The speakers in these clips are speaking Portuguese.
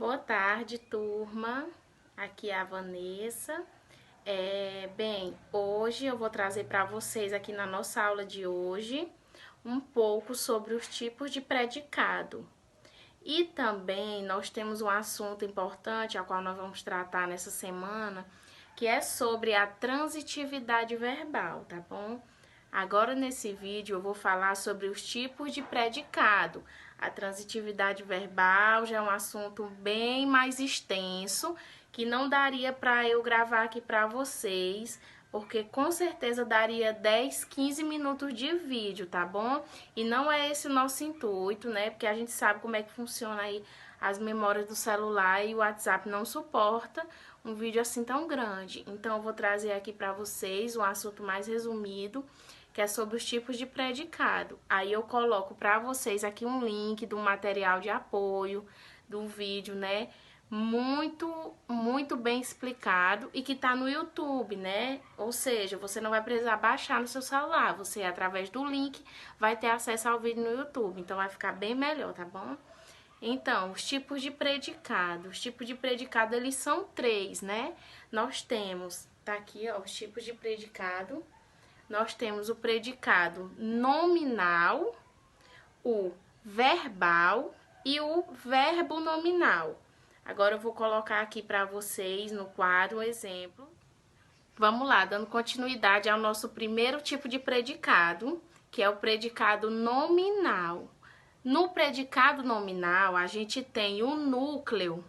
Boa tarde, turma. Aqui é a Vanessa. Hoje eu vou trazer para vocês aqui na nossa aula de hoje um pouco sobre os tipos de predicado. E também nós temos um assunto importante, ao qual nós vamos tratar nessa semana, que é sobre a transitividade verbal, tá bom? Agora, nesse vídeo, eu vou falar sobre os tipos de predicado. A transitividade verbal já é um assunto bem mais extenso, que não daria para eu gravar aqui para vocês, porque com certeza daria 10, 15 minutos de vídeo, tá bom? E não é esse o nosso intuito, né? Porque a gente sabe como é que funciona aí as memórias do celular e o WhatsApp não suporta um vídeo assim tão grande. Então, eu vou trazer aqui para vocês um assunto mais resumido, que é sobre os tipos de predicado. Aí eu coloco para vocês aqui um link do material de apoio do vídeo, né? Muito bem explicado e que tá no YouTube, né? Ou seja, você não vai precisar baixar no seu celular, você através do link vai ter acesso ao vídeo no YouTube, então vai ficar bem melhor, tá bom? Então, os tipos de predicado. Os tipos de predicado, eles são três, né? Nós temos, tá aqui, ó, os tipos de predicado. Nós temos o predicado nominal, o verbal e o verbo nominal. Agora eu vou colocar aqui para vocês no quadro um exemplo. Vamos lá, dando continuidade ao nosso primeiro tipo de predicado, que é o predicado nominal. No predicado nominal, a gente tem o núcleo,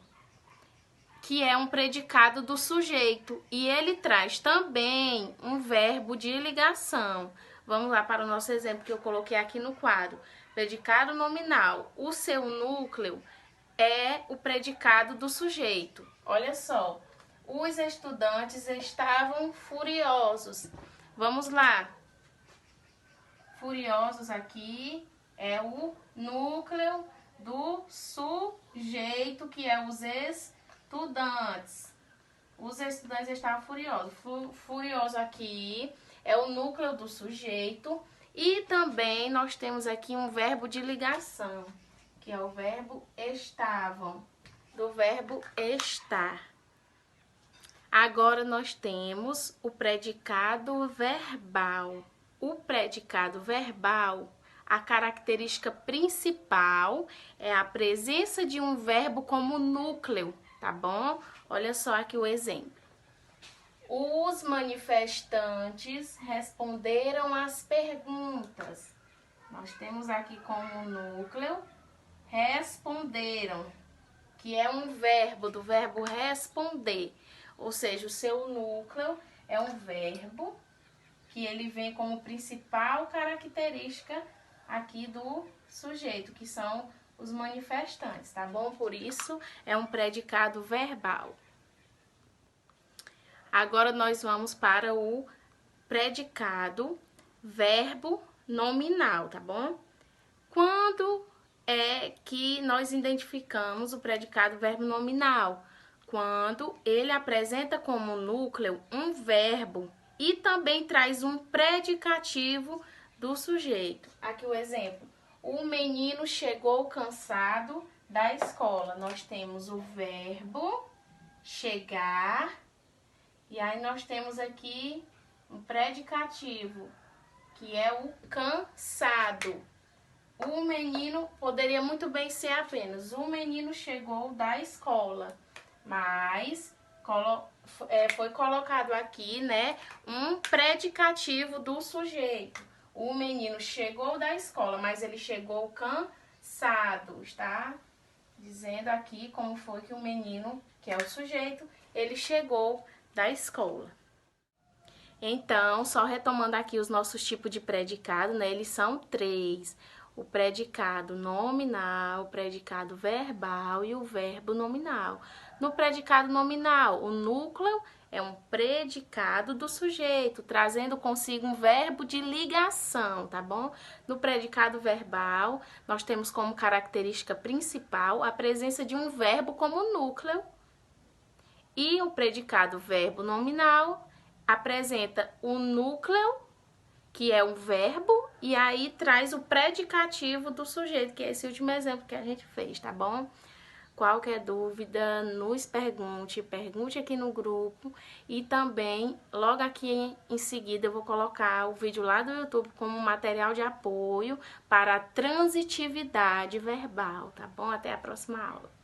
que é um predicado do sujeito, e ele traz também um verbo de ligação. Vamos lá para o nosso exemplo que eu coloquei aqui no quadro. Predicado nominal, o seu núcleo é o predicado do sujeito. Olha só, os estudantes estavam furiosos. Vamos lá. Furiosos aqui é o núcleo do sujeito, que é os estudantes. Os estudantes estavam furiosos. Furioso aqui é o núcleo do sujeito. E também nós temos aqui um verbo de ligação, que é o verbo estavam, do verbo estar. Agora nós temos o predicado verbal. O predicado verbal, a característica principal é a presença de um verbo como núcleo, tá bom? Olha só aqui o exemplo. Os manifestantes responderam às perguntas. Nós temos aqui como núcleo responderam, que é um verbo, do verbo responder. Ou seja, o seu núcleo é um verbo que ele vem como principal característica aqui do sujeito, que são os manifestantes, tá bom? Por isso, é um predicado verbal. Agora, nós vamos para o predicado verbo nominal, tá bom? Quando é que nós identificamos o predicado verbo nominal? Quando ele apresenta como núcleo um verbo e também traz um predicativo do sujeito. Aqui o exemplo. O menino chegou cansado da escola. Nós temos o verbo chegar e aí nós temos aqui um predicativo, que é o cansado. O menino poderia muito bem ser apenas o menino chegou da escola, mas foi colocado aqui, né, um predicativo do sujeito. O menino chegou da escola, mas ele chegou cansado, está dizendo aqui como foi que o menino, que é o sujeito, ele chegou da escola. Então, só retomando aqui os nossos tipos de predicado, né, eles são três. O predicado nominal, o predicado verbal e o verbo nominal. No predicado nominal, o núcleo é um predicado do sujeito, trazendo consigo um verbo de ligação, tá bom? No predicado verbal, nós temos como característica principal a presença de um verbo como núcleo. E o predicado verbo nominal apresenta o núcleo, que é um verbo, e aí traz o predicativo do sujeito, que é esse último exemplo que a gente fez, tá bom? Qualquer dúvida, nos pergunte aqui no grupo. E também, logo aqui em seguida, eu vou colocar o vídeo lá do YouTube como material de apoio para a transitividade verbal, tá bom? Até a próxima aula.